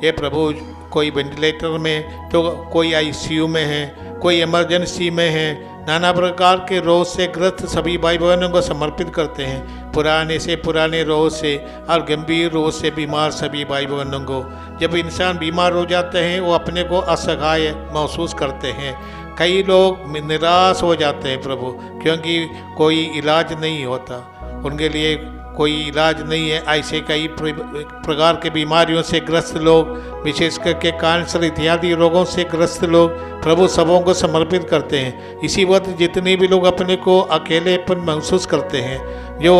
ये प्रभु, कोई वेंटिलेटर में तो कोई आईसीयू में है, कोई इमरजेंसी में है। नाना प्रकार के रोग से ग्रस्त सभी भाई बहनों को समर्पित करते हैं, पुराने से पुराने रोग से और गंभीर रोग से बीमार सभी भाई बहनों को। जब इंसान बीमार हो जाते हैं वो अपने को असहाय महसूस करते हैं। कई लोग निराश हो जाते हैं प्रभु, क्योंकि कोई इलाज नहीं होता, उनके लिए कोई इलाज नहीं है। ऐसे कई प्रकार के बीमारियों से ग्रस्त लोग, विशेष करके कैंसर इत्यादि रोगों से ग्रस्त लोग प्रभु सबों को समर्पित करते हैं। इसी वक्त जितने भी लोग अपने को अकेलेपन महसूस करते हैं, जो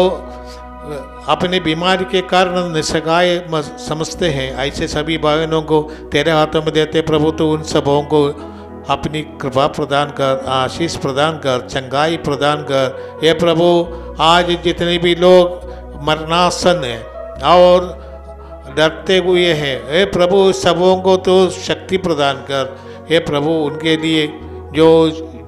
अपने बीमारी के कारण निस्सहाय समझते हैं, ऐसे सभी बहनों को तेरे हाथों में देते प्रभु। तो उन सबों को अपनी कृपा प्रदान कर, आशीष प्रदान कर, चंगाई प्रदान कर। हे प्रभु, आज जितने भी लोग मरणासन हैं और डरते हुए हैं, हे प्रभु सबों को तो शक्ति प्रदान कर। हे प्रभु, उनके लिए जो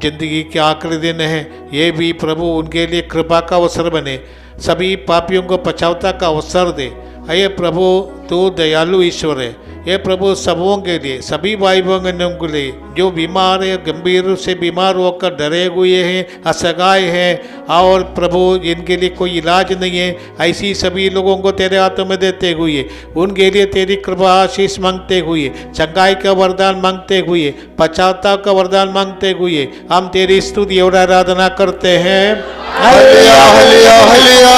जिंदगी के आखिरी दिन हैं, ये भी प्रभु उनके लिए कृपा का अवसर बने। सभी पापियों को पछतावा का अवसर दे हे प्रभु तू दयालु ईश्वर है। ये प्रभु सबों के लिए, सभी भाई बहनों के लिए जो बीमार है, गंभीर रूप से बीमार होकर डरे हुए हैं, असहाय हैं, और प्रभु जिनके लिए कोई इलाज नहीं है, ऐसी सभी लोगों को तेरे हाथों में देते हुए उनके लिए तेरी कृपा आशीष मांगते हुए, चंगाई का वरदान मांगते हुए, पश्चाताप का वरदान मांगते हुए हम तेरी स्तुति और आराधना करते हैं। हलिया हलिया हलिया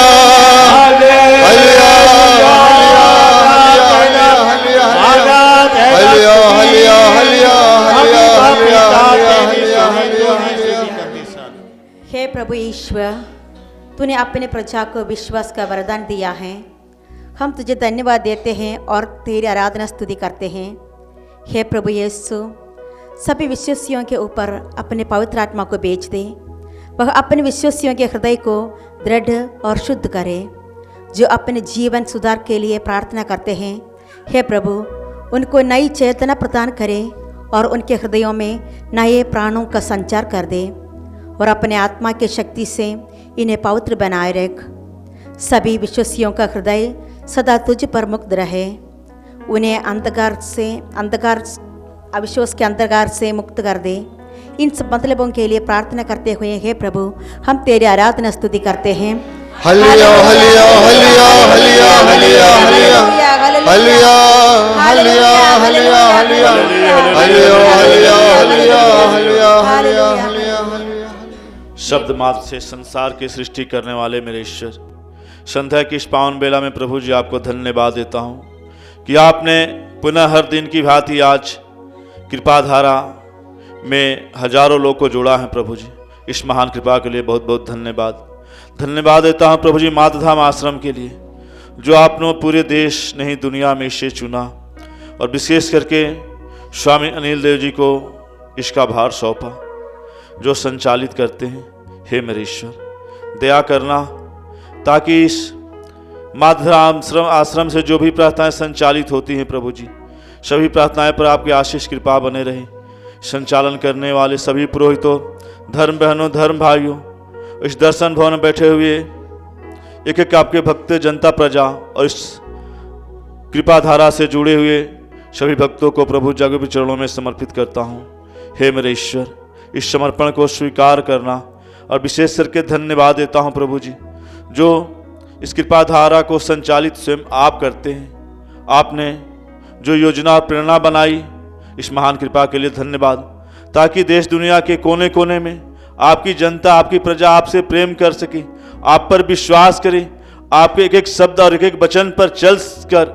हलिया हे प्रभु ईश्वर, तूने अपने प्रजा को विश्वास का वरदान दिया है। हम तुझे धन्यवाद देते हैं और तेरी आराधना स्तुति करते हैं। हे प्रभु यीशु, सभी विश्वासियों के ऊपर अपने पवित्र आत्मा को भेज दे। वह अपने विश्वासियों के हृदय को दृढ़ और शुद्ध करे, जो अपने जीवन सुधार के लिए प्रार्थना करते हैं। हे प्रभु, उनको नई चेतना प्रदान करे और उनके हृदयों में नए प्राणों का संचार कर दे, और अपने आत्मा की शक्ति से इन्हें पवित्र बनाए रख। सभी विश्वासियों का हृदय सदा तुझ पर मुक्त रहे। उन्हें अविश्वास के अंधकार से मुक्त कर दे। इन सब मतलबों के लिए प्रार्थना करते हुए हे प्रभु, हम तेरी आराधना स्तुति करते हैं। हलिया हलिया हलिया हलिया हलिया हलिया हलिया हलिया हलिया हलिया हलिया हलिया हलिया हलिया। शब्द मात्र से संसार की सृष्टि करने वाले मेरे ईश्वर, संध्या की इस पावन बेला में प्रभु जी आपको धन्यवाद देता हूँ कि आपने पुनः हर दिन की भांति आज कृपाधारा में हजारों लोग को जोड़ा है। प्रभु जी इस महान कृपा के लिए बहुत बहुत धन्यवाद देता हूँ प्रभु जी मातधाम आश्रम के लिए, जो आपने पूरे देश नहीं दुनिया में इसे चुना, और विशेष करके स्वामी अनिल देव जी को इसका भार सौंपा, जो संचालित करते हैं। हे मेरे ईश्वर, दया करना ताकि इस मातधाम आश्रम से जो भी प्रार्थनाएं संचालित होती हैं प्रभु जी, सभी प्रार्थनाएं पर आपकी आशीष कृपा बने रहे। संचालन करने वाले सभी पुरोहितों, धर्म बहनों, धर्म भाइयों, इस दर्शन भवन में बैठे हुए एक एक आपके भक्त जनता प्रजा और इस कृपाधारा से जुड़े हुए सभी भक्तों को प्रभु जग के चरणों में समर्पित करता हूँ। हे मेरे ईश्वर, इस समर्पण को स्वीकार करना, और विशेष करके धन्यवाद देता हूँ प्रभु जी, जो इस कृपाधारा को संचालित स्वयं आप करते हैं। आपने जो योजना और प्रेरणा बनाई, इस महान कृपा के लिए धन्यवाद, ताकि देश दुनिया के कोने कोने में आपकी जनता, आपकी प्रजा आपसे प्रेम कर सके, आप पर विश्वास करे, आपके एक एक शब्द और एक एक वचन पर चल कर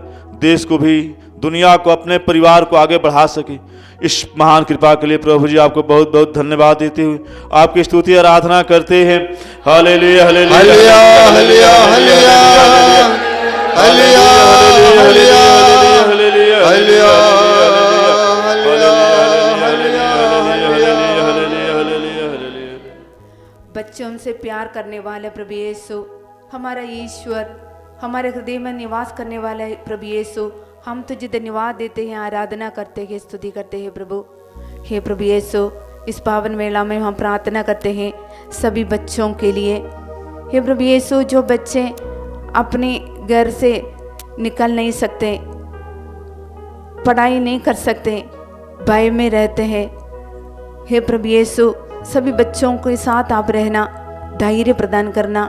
देश को भी, दुनिया को, अपने परिवार को आगे बढ़ा सके। इस महान कृपा के लिए प्रभु जी आपको बहुत बहुत धन्यवाद देते हुए आपकी स्तुति आराधना करते हैं। Hallelujah hallelujah hallelujah hallelujah hallelujah hallelujah hallelujah. बच्चे उनसे प्यार करने वाले प्रभु यीशु, हमारा ईश्वर, हमारे हृदय में निवास करने वाला प्रभु यीशु, हम तुझे धन्यवाद देते हैं, आराधना करते हैं, स्तुति करते हैं प्रभु। हे प्रभु यीशु, इस पावन मेला में हम प्रार्थना करते हैं सभी बच्चों के लिए। हे प्रभु यीशु, जो बच्चे अपने घर से निकल नहीं सकते, पढ़ाई नहीं कर सकते, भय में रहते हैं, हे प्रभु यीशु, सभी बच्चों के साथ आप रहना, धैर्य प्रदान करना।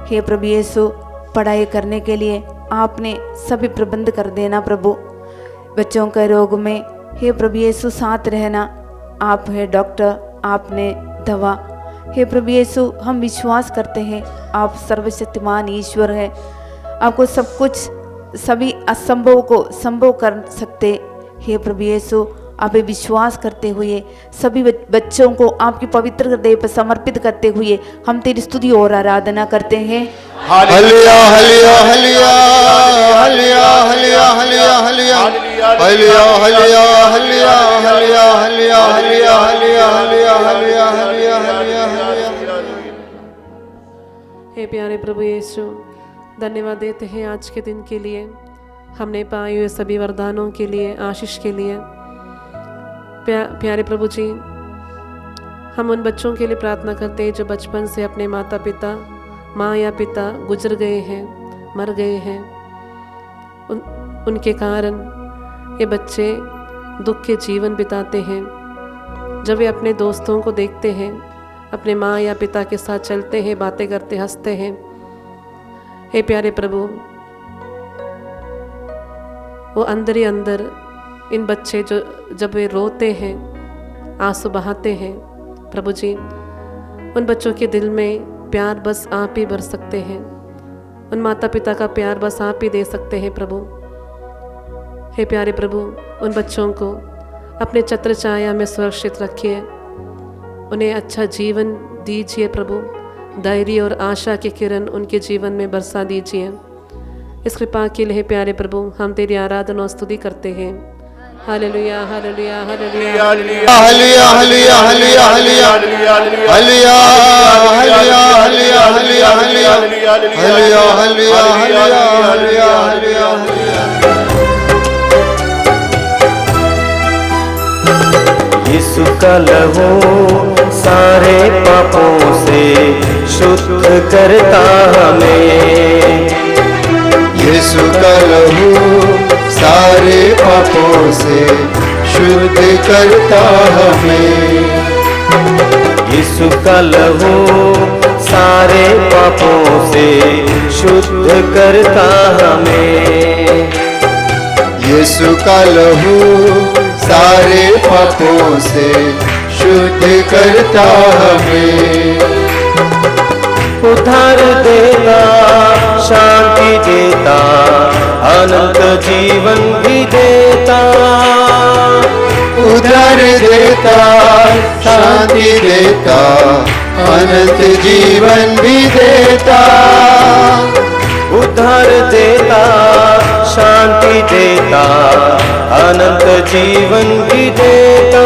हे प्रभु यीशु, पढ़ाई करने के लिए आपने सभी प्रबंध कर देना प्रभु। बच्चों के रोग में हे प्रभु यीशु साथ रहना। आप है डॉक्टर, आपने दवा। हे प्रभु यीशु, हम विश्वास करते हैं आप सर्वशक्तिमान ईश्वर है, आपको सब कुछ, सभी असंभव को संभव कर सकते। हे प्रभु यीशु, आप विश्वास करते हुए सभी बच्चों को आपकी पवित्र हृदय पर समर्पित करते हुए हम तेरी स्तुति और आराधना करते हैं। Hallelujah hallelujah hallelujah hallelujah hallelujah hallelujah hallelujah hallelujah hallelujah hallelujah hallelujah hallelujah hallelujah hallelujah. हे प्यारे प्रभु यीशु, धन्यवाद देते हैं आज के दिन के लिए, हमने पाए हुए सभी वरदानों के लिए, आशीष के लिए। प्यारे प्रभु जी, हम उन बच्चों के लिए प्रार्थना करते हैं जो बचपन से अपने माता पिता, माँ या पिता गुजर गए हैं, मर गए हैं। उनके कारण ये बच्चे दुख के जीवन बिताते हैं। जब वे अपने दोस्तों को देखते हैं, अपने माँ या पिता के साथ चलते हैं, बातें करते, हंसते हैं, हे प्यारे प्रभु, वो अंदर ही अंदर इन बच्चे जब वे रोते हैं, आंसू बहाते हैं, प्रभु जी, उन बच्चों के दिल में प्यार बस आप ही भर सकते हैं। उन माता पिता का प्यार बस आप ही दे सकते हैं प्रभु। हे प्यारे प्रभु, उन बच्चों को अपने छत्र छाया में सुरक्षित रखिए, उन्हें अच्छा जीवन दीजिए प्रभु। धैर्य और आशा के किरण उनके जीवन में बरसा दीजिए। इस कृपा के लिए प्यारे प्रभु हम तेरी आराधना और स्तुति करते हैं। Hallelujah hallelujah hallelujah hallelujah hallelujah hallelujah hallelujah hallelujah hallelujah hallelujah hallelujah hallelujah. Yeshu का लहू सारे पापों से शुद्ध करता हमें। यीशु का लहू सारे पापों से शुद्ध करता हमें। यीशु का लहू सारे पापों से शुद्ध करता हमें। यीशु का लहू सारे पापों से शुद्ध करता हमें। उद्धार देता, शांति देता, अनंत जीवन भी देता। उद्धार देता, शांति देता, अनंत जीवन भी देता। उद्धार देता, शांति देता, अनंत जीवन भी देता।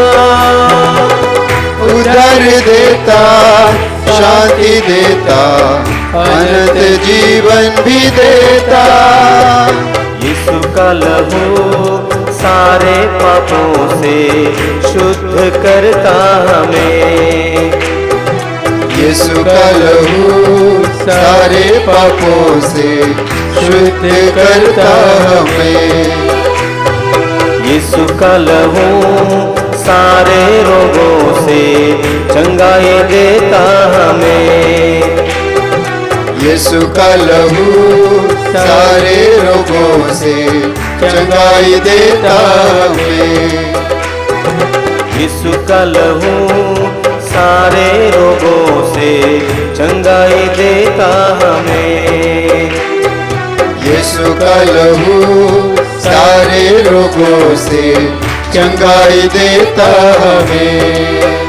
उद्धार देता, शांति देता, अनंत जीवन भी देता। यीशु का लहू सारे पापों से शुद्ध करता हमें। यीशु का लहू सारे पापों से शुद्ध करता हमें। यीशु का लहू सारे रोगों से चंगाई देता हमें। यीशु का लहू सारे रोगों से चंगाई देता हमें। यीशु का लहू सारे रोगों से चंगाई देता हमें। यीशु का लहू सारे रोगों से चंगाई देता हमें।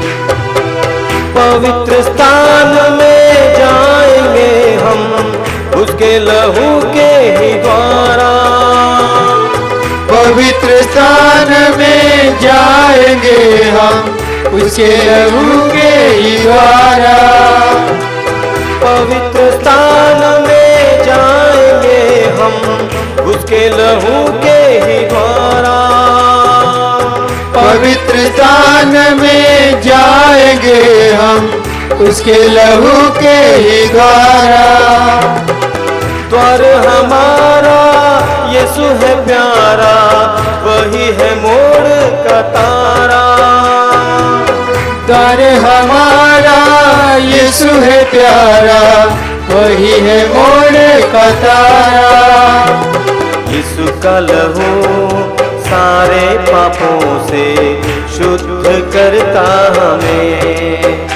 पवित्र स्थान में जाएंगे हम उसके लहू के ही द्वारा। पवित्र स्थान में जाएंगे हम उसके लहू के ही द्वारा। पवित्र स्थान में जाएंगे हम उसके लहू के ही द्वारा। पवित्र स्थान में जाएंगे हम उसके लहू के ही द्वारा। द्वार हमारा यीशु है प्यारा, वही है मोड़ का तारा। द्वार हमारा यीशु है प्यारा, वही है मोड़ का तारा। यीशु का लहू सारे पापों से शुद्ध करता हमें।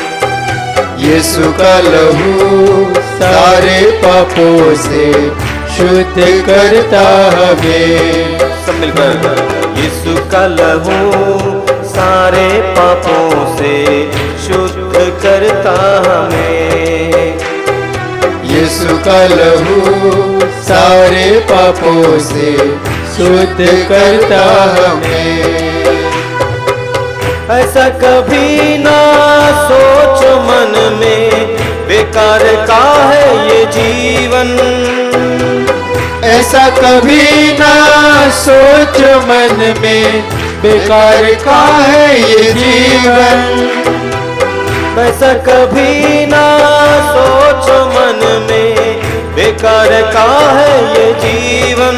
यीशु का लहू सारे पापों से शुद्ध करता हमें। सब मिलकर यीशु का लहू सारे पापों से शुद्ध करता हमें। यीशु का लहू सारे पापों से शुद्ध करता हमें। ऐसा कभी ना सोच मन में, बेकार का है ये जीवन। ऐसा कभी ना सोच मन में, बेकार का है ये जीवन। ऐसा कभी ना सोच मन में, बेकार का है ये जीवन।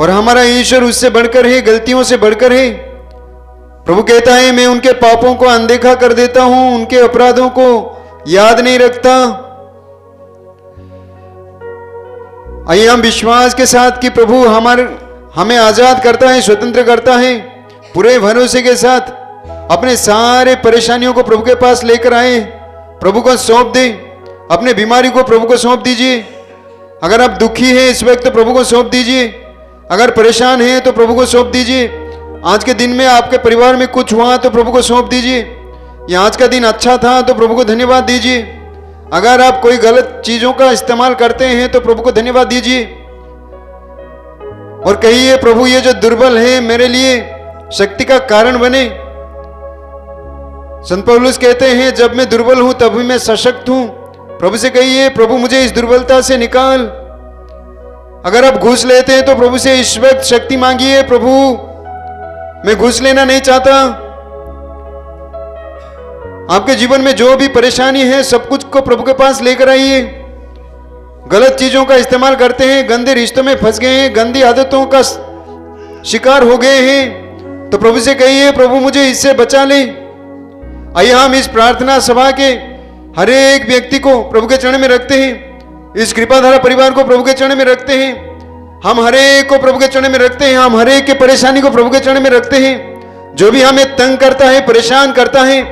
और हमारा ईश्वर उससे बढ़कर है, गलतियों से बढ़कर है। प्रभु कहता है मैं उनके पापों को अनदेखा कर देता हूं, उनके अपराधों को याद नहीं रखता। आइए हम विश्वास के साथ कि प्रभु हमें आजाद करता है, स्वतंत्र करता है, पूरे भरोसे के साथ अपने सारे परेशानियों को प्रभु के पास लेकर आए, प्रभु को सौंप दे, अपने बीमारी को प्रभु को सौंप दीजिए। अगर आप दुखी हैं इस वक्त तो प्रभु को सौंप दीजिए, अगर परेशान हैं तो प्रभु को सौंप दीजिए। आज के दिन में आपके परिवार में कुछ हुआ तो प्रभु को सौंप दीजिए, या आज का दिन अच्छा था तो प्रभु को धन्यवाद दीजिए। अगर आप कोई गलत चीजों का इस्तेमाल करते हैं तो प्रभु को धन्यवाद दीजिए और कहिए प्रभु ये जो दुर्बल है मेरे लिए शक्ति का कारण बने। संत पौलुस कहते हैं जब मैं दुर्बल हूं तभी मैं सशक्त हूं। प्रभु से कहिए प्रभु मुझे इस दुर्बलता से निकाल। अगर आप घूस लेते हैं तो प्रभु से इस वक्त शक्ति मांगिए, प्रभु मैं घूस लेना नहीं चाहता। आपके जीवन में जो भी परेशानी है सब कुछ को प्रभु के पास लेकर आइए। गलत चीजों का इस्तेमाल करते हैं, गंदे रिश्तों में फंस गए हैं, गंदी आदतों का शिकार हो गए हैं तो प्रभु से कहिए प्रभु मुझे इससे बचा ले। आइए हम इस प्रार्थना सभा के हर एक व्यक्ति को प्रभु के चरण में रखते हैं, इस कृपाधारा परिवार को प्रभु के चरण में रखते हैं, हम हर एक को प्रभु के चरण में रखते हैं, हम हर एक के परेशानी को प्रभु के चरण में रखते हैं। जो भी हमें तंग करता है, परेशान करता है,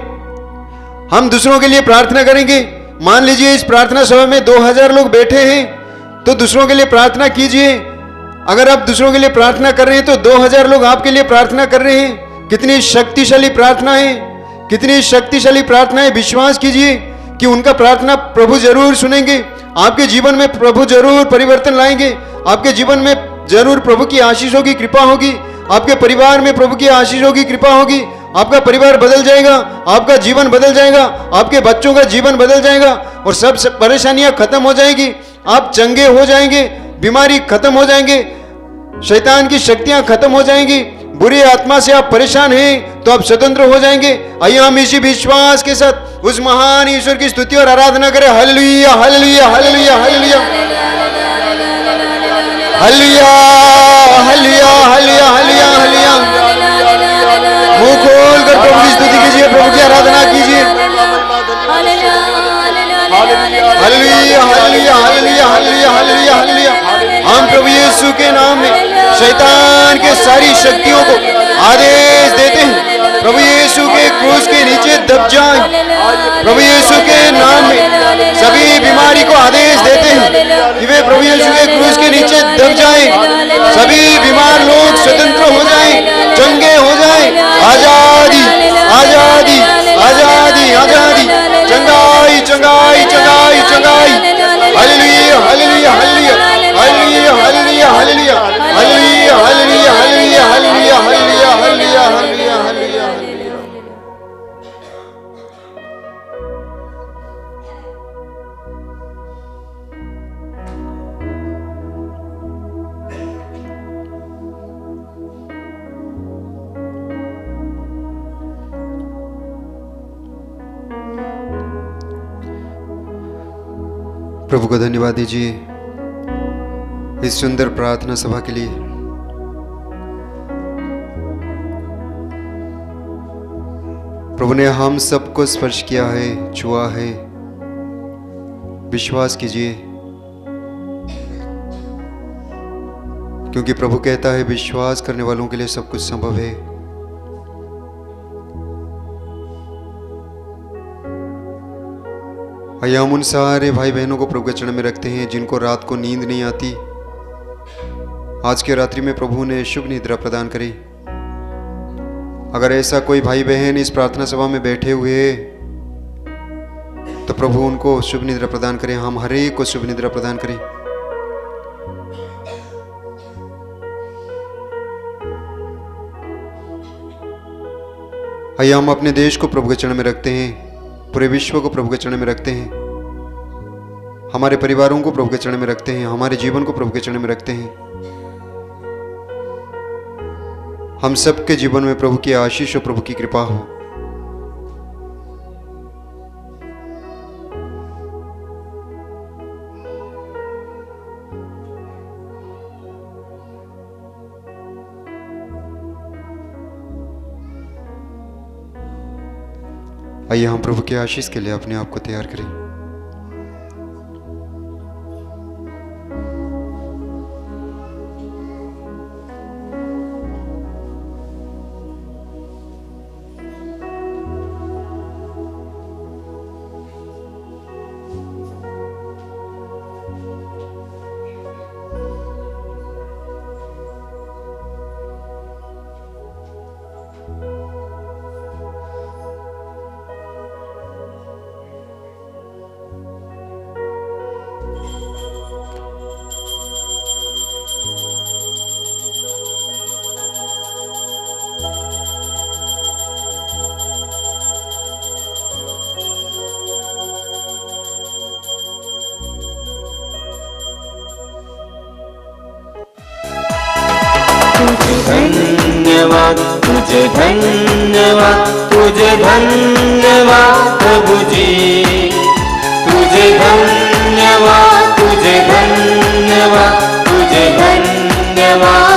हम दूसरों के लिए प्रार्थना करेंगे। मान लीजिए इस प्रार्थना सभा में 2000 लोग बैठे हैं तो दूसरों के लिए प्रार्थना कीजिए। अगर आप दूसरों के लिए प्रार्थना कर रहे हैं तो 2000 लोग आपके लिए प्रार्थना कर रहे हैं। कितनी शक्तिशाली प्रार्थना है, कितनी शक्तिशाली प्रार्थना है। विश्वास कीजिए कि उनका प्रार्थना प्रभु जरूर सुनेंगे, आपके जीवन में प्रभु जरूर परिवर्तन लाएंगे, आपके जीवन में जरूर प्रभु की आशीषों की कृपा होगी, आपके परिवार में प्रभु की आशीषों की कृपा होगी। आपका परिवार बदल जाएगा, आपका जीवन बदल जाएगा, आपके बच्चों का जीवन बदल जाएगा और सब परेशानियां खत्म हो जाएगी। आप चंगे हो जाएंगे, बीमारी खत्म हो जाएंगे, शैतान की शक्तियां खत्म हो जाएंगी, बुरी आत्मा से आप परेशान हैं तो आप स्वतंत्र हो जाएंगे। आइए हम इसी विश्वास के साथ उस महान ईश्वर की स्तुति और आराधना करें। Hallelujah hallelujah hallelujah hallelujah hallelujah hallelujah hallelujah hallelujah. मुंह खोल कर प्रभु की स्तुति कीजिए, प्रभु की आराधना कीजिए। Hallelujah hallelujah hallelujah hallelujah hallelujah hallelujah. हम प्रभु यीशु के नाम में शैतान के सारी शक्तियों को आदेश देते हैं प्रभु यीशु के क्रूस के नीचे दब जाएं। प्रभु यीशु के नाम में सभी बीमारी को आदेश देते हैं कि वे प्रभु यीशु के क्रूस के नीचे दब जाएं। सभी बीमार लोग स्वतंत्र हो जाएं, चंगे हो जाएं। आजादी आजादी आजादी आजादी, चंगाई चंगाई चंगाई चंगाई। Hallelujah hallelujah hallelujah hallelujah hallelujah hallelujah hallelujah hallelujah hallelujah hallelujah hallelujah hallelujah hallelujah hallelujah. प्रभु को धन्यवाद दीजिए इस सुंदर प्रार्थना सभा के लिए। प्रभु ने हम सबको स्पर्श किया है, छुआ है। विश्वास कीजिए क्योंकि प्रभु कहता है विश्वास करने वालों के लिए सब कुछ संभव है। आइए हम उन सारे भाई बहनों को प्रभु के चरण में रखते हैं जिनको रात को नींद नहीं आती। आज के रात्रि में प्रभु ने शुभ निद्रा प्रदान करी। अगर ऐसा कोई भाई बहन इस प्रार्थना सभा में बैठे हुए तो प्रभु उनको शुभ निद्रा प्रदान करें। हम हर एक को शुभ निद्रा प्रदान करें। आइए हम अपने देश को प्रभु के चरण में रखते हैं, पूरे विश्व को प्रभु के चरण में रखते हैं, हमारे परिवारों को प्रभु के चरण में रखते हैं, हमारे जीवन को प्रभु के चरण में रखते हैं। हम सबके जीवन में प्रभु की आशीष और प्रभु की कृपा हो। आइए हम प्रभु की आशीष के लिए अपने आप को तैयार करें। धन्यवाद तुझे, धन्यवाद तुझे, धन्यवाद प्रभु जी, तुझे धन्यवाद, तुझे धन्यवाद, तुझे धन्यवाद।